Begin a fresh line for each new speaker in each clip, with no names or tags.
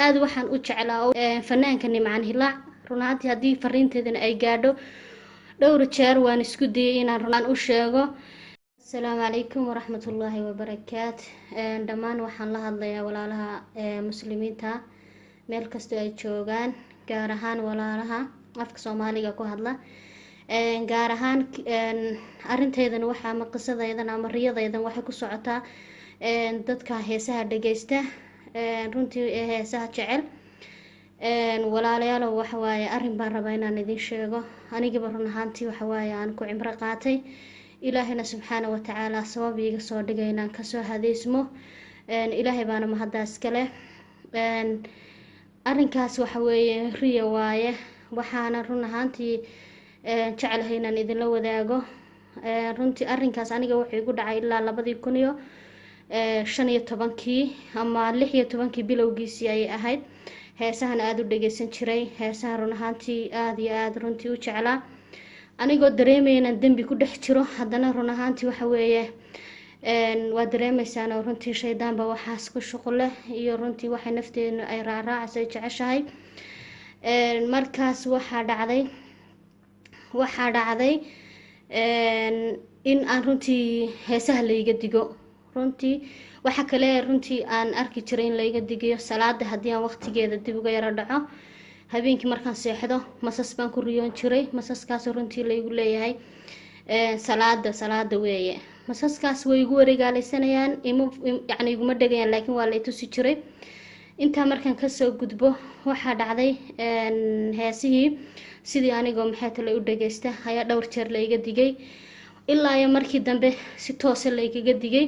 aad waxaan u jeclaa fanaanka Nimcaan Hilaac runtii hadii fariinteedana ay gaadho dhowr jeer waan isku dayay inaan runaan u sheego. Assalaamu calaykum waraxmatullaahi wabarakaatu. Dhammaan waxaan la hadlayaa walaalaha muslimiinta meel kasta ay joogaan, gaar ahaan walaalaha afka Soomaaliga ku hadla. gaar ahaan arintaydan waxa ama qisadaydan ama riyadaydan waxa ku socotaa dadka heesaha dhageysta runtii heesaha jecel walaalayaal waxa waaye arrin baan rabaa inaan idin sheego. aniga run ahaantii waxa waaye aan ku cimro qaatay ilaahina subxaanahu wa ta'aala sabab iiga soo dhigay inaan ka soo hadeysmo ilaahay baana mahadaas kale arrinkaas waxa weeye riyo waaye waxaana run ahaantii jecelahay inaan idinla wadaago runtii arrinkaas aniga wuxuu igu dhacay ilaa 2015 ama 16 bilowgiisii ay ahayd. heesahan aad u dhageysan jiray, heesaha run ahaantii aad iyo aad runtii u jeclaa anigoo dareemay inaan dambi ku dhex jiro. haddana run ahaantii waxa weeye waa dareemaysaan oo runtii shaydaanba waxaas ku shuqul leh iyo runtii waxay nafteenu ay raacraacay jeceshahay. markaas waxaa dhacday in aan runtii heesaha la iga digo. runtii waxa kale runtii aan arki jiray in la iga digayo salaada haddii aan waqtigeeda dib uga yara dhaco. habeenkii markaan seexdo masas baan ku riyoon jiray. masaskaas runtii la igu leeyahay salaada weeye. masaskaas way igu wareegaalaysanayaan yacni iguma dhagayaan laakiin waa la i tusi jiray. intaa markaan kasoo gudbo waxaa dhacday heesihii sidii anigoo maxay tale u dhageysta ayaa dhowr jeer la iga digay ilaa iyo markii dambe si toos ah la iga digay.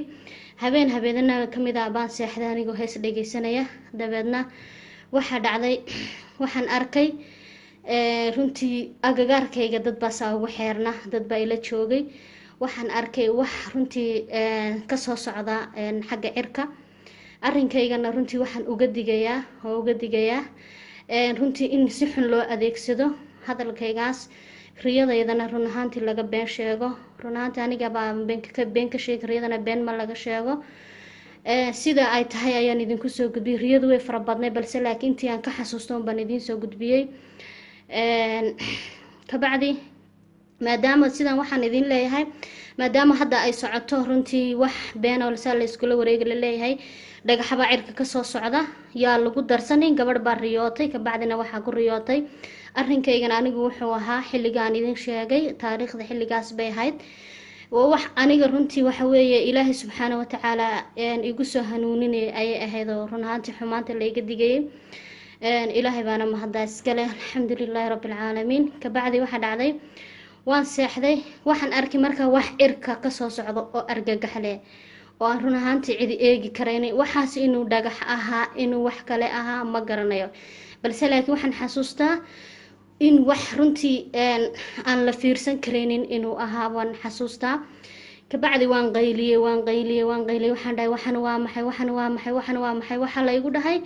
habeenadana kamid ah baan seexday anigoo hees dhageysanaya. dabeedna waxaa dhacday waxaan arkay runtii agagaarkayga dad baa saa ugu xeerna, dad baa ila joogay. waxaan arkay wax runtii ka soo socda xagga cirka. arrinkaygana runtii waxaan uga digayaa runtii in si xun loo adeegsado hadalkaygaas. riyadaydana run ahaantii laga been sheego. run ahaantii aniga baa been ka sheegay, riyadana been ma laga sheego. sida ay tahay ayaan idinku soo gudbiyay. riyadu way fara badnay balse laakiin intii aan ka xasuusto baan idin soo gudbiyay. kabacdi maadaama sidan waxaan idin leeyahay maadaama hadda ay socoto runtii wax been oo la iskula wareegi la leeyahay dhagaxba cirka ka soo socda yaa lagu darsanin. gabadh baa riyootay, kabacdina waxaa ku riyootay arrinkaygan anigu wuxuu ahaa xilligaan idin sheegay taariikhda xilligaas bay ahayd. wax aniga runtii waxa weeye ilaahay subxaanahu wa ta'aala igu soo hanuuninay ay ahayd oo run ahaantii xumaanta la iga digay. ilaahay baana mahadaas iskale alxamdulilaahi rabbil caalamiin. kabacdi waxa dhacday waan seexday waxaan arkay markaa wax cirka ka soo socdo oo argagax leh oo aan run ahaantii cidi eegi karayn. waxaas inuu dhagax ahaa inuu wax kale ahaa ma garanayo balse laakiin waxaan xasuustaa in wax runtii aan la fiirsan karaynin inuu ahaa waan xasuustaa. kabacdi waan qayliyay waxaan dhahay waxan waa maxay waxa la igu dhahay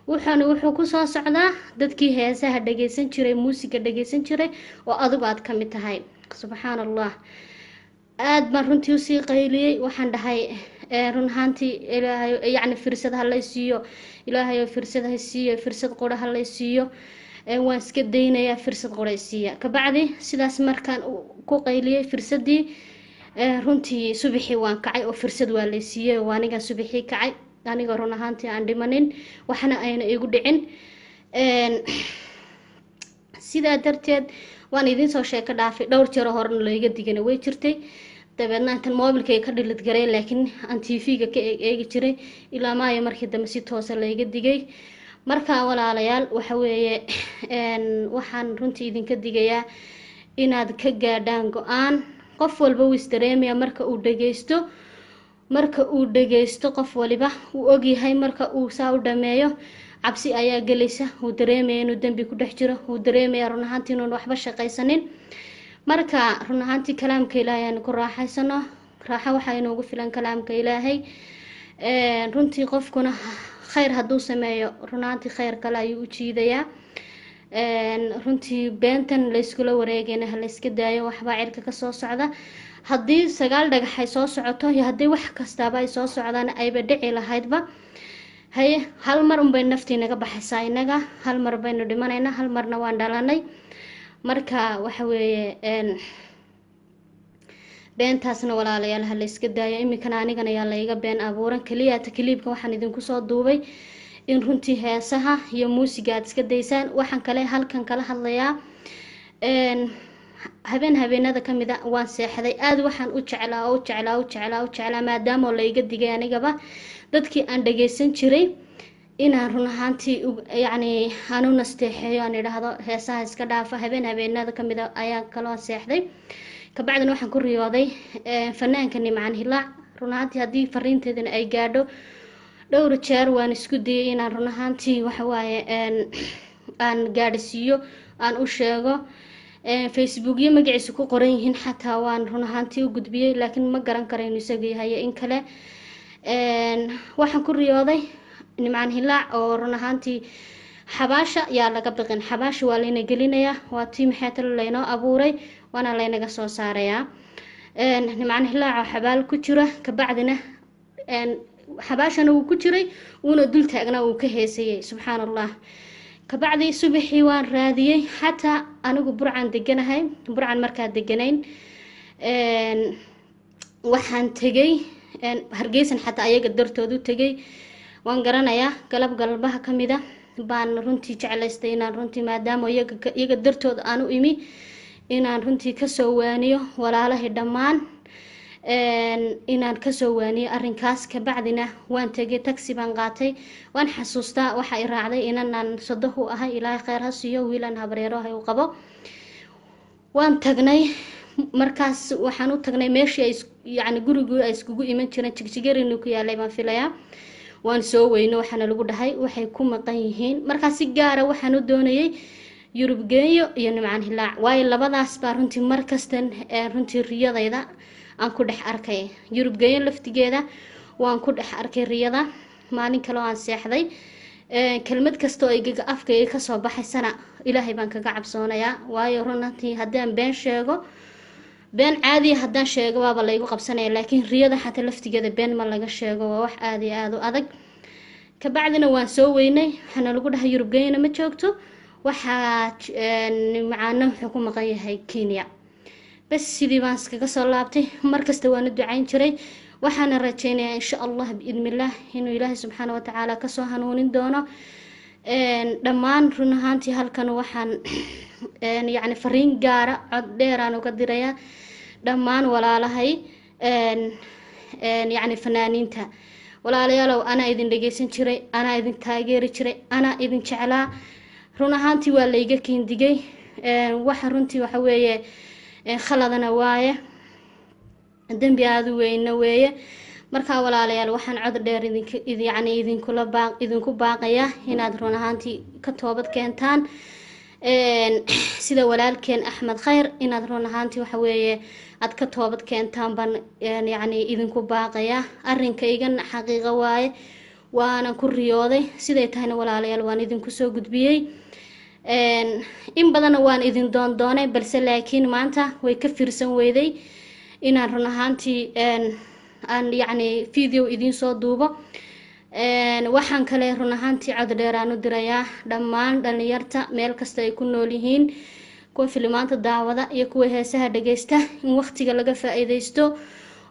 wuxuu ku soo socdaa dadkii heesaha dhageysan jiray, muusiga dhageysan jiray oo adigu aad ka mid tahay. subxaan allah aad baan runtii usii qayliyay. waxaan dhahay run ahaantii ilaahay yacni firsad ha lay siiyo, ilaahay firsad ha siiyo, firsad qura ha lay siiyo. waan iska daynayaa firsad qura siiya. kabacdi sidaas markaan ku qayliyay firsadii runtii subaxii waan kacay oo firsad waa lay siiyay. waa aniga subaxii kacay anigoo run ahaantii aan dhimanin waxna ayna igu dhicin. sidaa darteed waan idin soo sheeko dhaafay dhowr jeer hore la iga digana way jirtay. dabeedna intan moobilkayga ka dhilid garay laakiin aan TV-ga ka eegi jiray ilaa maayo markii dambe si toos ah la iga digay. marka walaalayaal waxa weeye waxaan runtii idinka digayaa inaad ka gaadhaan go'aan. qof walba wuu isdareemaya marka uu dhageysto qof waliba uu ogyahay marka uu saa u dhameeyo cabsi ayaa gelaysa. uu dareemaya inuu dambi ku dhex jiro, uu dareemaya run ahaantii inuu waxba shaqaysanin. marka run ahaantii kalaamka ilaahay aan ku raaxaysano. raaxo waxaa inoogu filan kalaamka ilaahay. runtii qofkuna khayr hadduu sameeyo run ahaantii khayr kale ayuu u jiidayaa. runtii beentan la iskula wareegayna ha la iska daayo. waxbaa cirka ka soo socda. haddii 9 dhagax ay soo socoto iyo haddii wax kastaaba ay soo socdaan ayba dhici lahaydba haye hal mar un bay naftii naga baxaysaa inaga, hal mar baynu dhimanaynaa, hal marna waan dhalanay. marka waxa weeye beentaasna walaalayaal ha la iska daayo. iminkana anigana yaa layga been abuuran. keliyaata kaliibka waxaan idinku soo duubay in runtii heesaha iyo muusiga aad iska daysaan. waxaan kale halkan kala hadlayaa habeenada ka mid a waan seexday, aad waxaan u jeclaa maadaama layga digay anigaba dadkii aan dhageysan jiray inaan run ahaantii yacni aan u nasteexeeyo, aan idhaahdo heesaha iska dhaafa. habeenada ka mid a ayaan kaloo seexday, kabacdina waxaan ku riyooday fanaanka Nimcaan Hilaac. run ahaantii haddii fariinteedana ay gaadho dhowr jeer waan isku dayay inaan run ahaantii waxawaaye aan gaadhsiiyo, aan u sheego. facebookyo magaciisa ku qoran yihiin xataa waan run ahaantii u gudbiyey, laakiin ma garan karo inuu isaga yahay in kale. waxaan ku riyooday Nimcaan Hilaac oo run ahaantii xabaasha yaa laga biqin, xabaasha waa layna gelinayaa, waa tii maxay talo laynoo abuuray, waana laynaga soo saarayaa. Nimcaan Hilaac oo xabaal ku jira, kabacdina xabaashana uu ku jiray uuna dul taagnaa uu ka heesayay, subxaan allah. kabacdi subaxii waan raadiyey, xataa anigu burcan deganahay, burcan markaa deganayn waxaan tegay hargeysan xataa ayaga dartood u tegay. waan garanayaa galbaha ka mid a baan runtii jeclaystay inaan runtii maadaama iyaga dartood aan u imi inaan runtii kasoo waaniyo walaalahay dhammaan, inaan kasoo waaniyo arrinkaas. kabacdina waan tegay, taxi baan qaatay. waan xasuustaa waxa i raacday inanaan sodohu ahay, ilaahay kheyr ha siiyo, wiilan habreerahay u qabo. waan tagnay, markaas waxaan u tagnay meeshii ay yacni gurigii ay iskugu iman jireen, jigjigarinu ku yaalay baan filayaa. waan soo weyno, waxaana lagu dhahay waxay ku maqan yihiin. markaas si gaara waxaan u doonayay Yurub Genyo iyo Nimcaan Hilaac, waayo labadaas baa runtii markastan runtii riyadayda aan ku dhex arkay. Yurub Genyo laftigeeda waan ku dhex arkay riyada. maalin kale oo aan seexday kelmad kasta oo iga afkayga ka soo baxaysana ilaahay baan kaga cabsoonayaa, waayo runtii haddaan been sheego, been caadi haddaan sheego waaba laygu qabsanaya, laakiin riyada xataa laftigeeda been ma laga sheego, waa wax aad iyo aad u adag. kabacdina waan soo weynay, waxaana lagu dhahay Yurub Genyona ma joogto, waxaa Nimcaanna wuxuu ku maqan yahay Kenya. bas sidii baan iskaga soo laabtay. markasta waan u ducayn jiray, waxaana rajaynayaa insha allah biidnillaah inuu ilaahay subxaana wa tacaala kasoo hanuunin doono. dhammaan run ahaantii halkan waxaan yacni fariin gaara cod dheeraan uga dirayaa dhammaan walaalahay yacni fanaaniinta. walaalayaalow anaa idin dhageysan jiray, anaa idin taageeri jiray, anaa idin jeclaa. run ahaantii waa layga kiindigay, waxa runtii waxa weeye khaladana waaye, dembi aada u weyna weeye. markaa walaalayaal waxaan cod dheer yacni idinku baaqayaa inaad run ahaantii ka toobad keentaan, sida walaalkeen Axmed Khayr inaad run ahaantii waxa weeye aad ka toobad keentaan baan yacni idinku baaqayaa. arrinkaygan xaqiiqo waaye, waana ku riyooday, siday tahayna walaalayaal waan idinku soo gudbiyey. in badanna waan idin doondoonay, balse laakiin maanta way ka fiirsan weyday inaan run ahaantii aan yacni video idiin soo duubo. waxaan kale run ahaantii cod dheer aan u dirayaa dhammaan dhalinyarta meel kasta ay ku nool yihiin, kuwa filimaanta daawada iyo kuwa heesaha dhageysta, in waqtiga laga faa'iideysto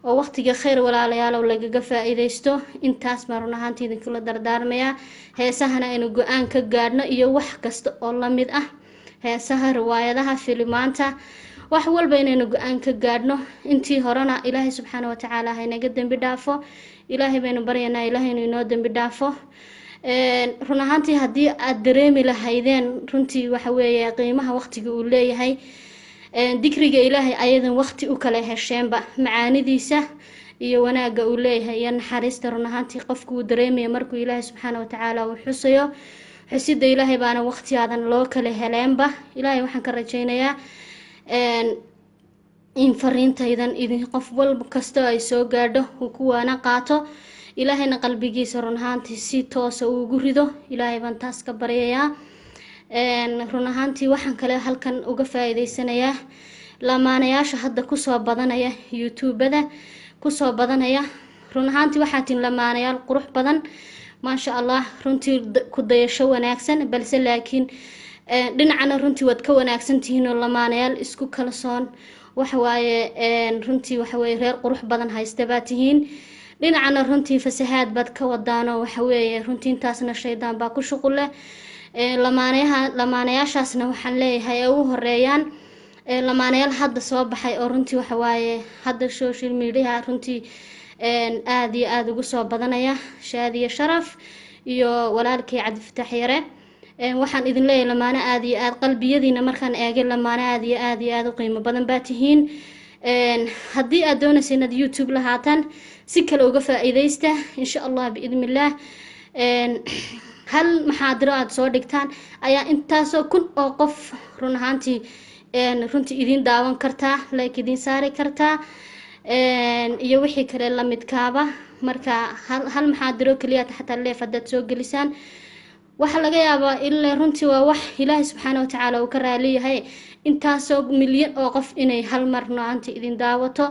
oo waqtiga khayr walaalayaalow lagaga faa'iideysto. intaas baan run ahaantii idinkula dardaarmayaa. heesahana aynu go-aan ka gaadhno iyo wax kasta oo la mid ah, heesaha, riwaayadaha, filimaanta, wax walba inaynu go-aan ka gaadhno. intii horena ilaahay subxaana wa tacaala haynaga dembi dhaafo, ilaahay baynu baryanaa ilaahay inuu inoo dembi dhaafo. run ahaantii haddii aad dareemi lahaydeen runtii waxa weeye qiimaha waqtiga uu leeyahay, dikriga ilaahay ayadan waqti u kala hesheenba, macaanidiisa iyo wanaaga uu leeyahay iyo naxariista run ahaantii qofku uu dareemaya markuu ilaahay subxaana wa tacaala uu xusayo. xusida ilaahay baana waqtiyaadan loo kala heleenba. ilaahay waxaan ka rajaynayaa in fariintaydan idin qof walba kasta ay soo gaadho uu ku waana qaato, ilaahayna qalbigiisa run ahaantii si toosa uu ugu rido. ilaahay baan taas ka baryayaa. run ahaantii waxaan kale halkan uga faa'iideysanayaa lamaanayaasha hadda kusoo badanaya youtubada kusoo badanaya. run ahaantii waxaa tin lamaanayaal qurux badan, maasha allah runtii ku dayasho wanaagsan balse laakiin dhinacana runtii waad ka wanaagsan tihiin oo lamaanayaal isku kalsoon waxawaaye runtii waxaweye reer qurux badan haysta baa tihiin dhinacana runtii fasahaad baad ka wadaanoo waxaweeye runtii intaasna shaydaan baa ku shuqul leh lamaanayaashaasna waxaan leeyahay ay ugu horeeyaan lamaanayaal hadda soo baxay oo runtii waxawaaye hadda social media runtii aad iyo aada ugu soo badanaya Shaadiye Sharaf iyo walaalkii Cabdifataax Yare waxaan idin leeyahay lamaana aad iyo aad qalbiyadiina markaan eegay lamaana aad iyo aad u qiimo badan baa tihiin haddii aad doonaysay inaad YouTube lahaatan si kale uga faa'iidaysta insha Allah biidnillaah hal maxaadiro aad soo dhigtaan ayaa intaasoo kun oo qof run ahaantii runtii idin daawan kartaa like idin saari kartaa iyo wixii kale la midkaaba marka hal maxaadiro kaliya xataa leef haddaad soo gelisaan waxa laga yaabaa ilaa runtii waa wax Ilaahay subxaanahu wa ta'aala uu ka raali yahay intaasoo milyan oo qof inay hal mar noocanta idin daawato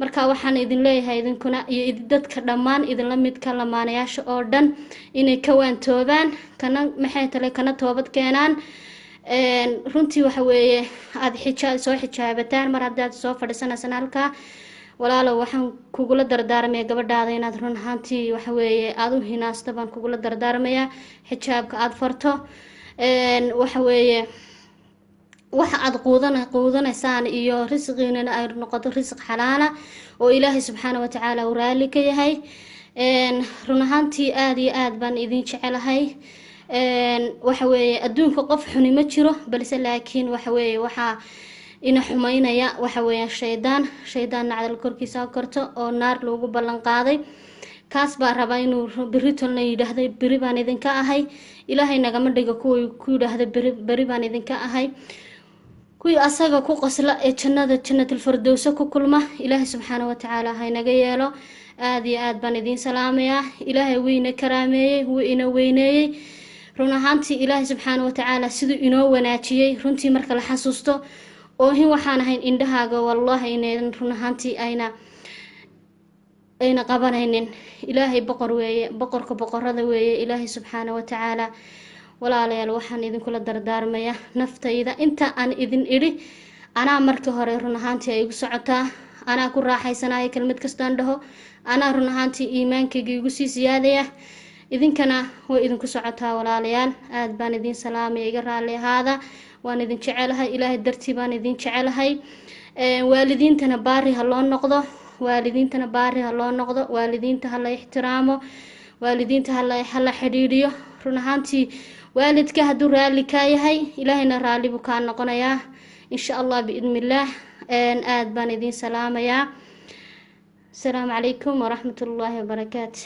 marka waxaan idin leeyahay idinkuna iyo dadka dhammaan idinla midka lamaanayaasha oo dhan inay ka waantoobaan kana maxay tahay kana toobad keenaan runtii waxa weeye aad soo xijaabataan mar haddaad soo fadhisanaysan halka walaalo waxaan kugula dardaarmay gabadhaada inaad run ahaantii waxa weeye aad u hinaasto baan kugula dardaarmaya xijaabka aad farto waxa weeye waxa aad quudanaysaan iyo risqiina ay noqoto risq xalaala oo Ilaahay subxaanahu wa ta'aala uu raali ka yahay run ahaantii aad iyo aad baan idin jecelahay waxa weeye adduunka qof xuni ma jiro balse laakiin waxa weeye waxa ina xumaynaya waxa weeye shaydaan nacdal korkiisa korto oo naar loogu ballan qaaday kaas baa raba inuu biriton yiraahdo biri baan idinka ahay Ilaahay nagama dhigo kuwii ku yiraahdo biri baan idinka ahay kuwii asaga ku qosla ee jannatul firdaws ku kulma Ilaahay subxaanahu wa ta'aala ha inaga yeelo aad iyo aad baan idin salaamayaa Ilaahay weyna karaameeyay wuu ina weyneeyay run ahaantii Ilaahay subxaanahu wa ta'aala sidoo inoo wanaajiyay runtii marka la xasuusto oo hin waxaan ahayn indhahaaga wallahi inaan run ahaantii ayna qabanaynin Ilaahay boqor weeye boqorka boqorada weeye Ilaahay subxaanahu wa ta'aala walaalayaal waxaan idin kula dardaarmaya naftayda inta aan idin iri ana markii hore run ahaantii ay igu socotaa ana ku raaxaysanahay kelmad kastaan dhaho ana run ahaantii iimaankayga igu sii siyaadaya idinkana way idinku socotaa walaalayaal aad baan idin salaamay iga raali ahaada waan idin jecelahay Ilaahay dartii baan idin jecelahay waalidiintana baari ha loo noqdo waalidiinta ha la ixtiraamo waalidiinta ha la xiriiriyo run ahaantii waalidka hadduu raali ka yahay Ilaahayna raali buu ka noqonayaa insha Allah biidnillaah aad baan idin salaamayaa assalaamu calaykum wa rahmatullaahi wa barakaatuh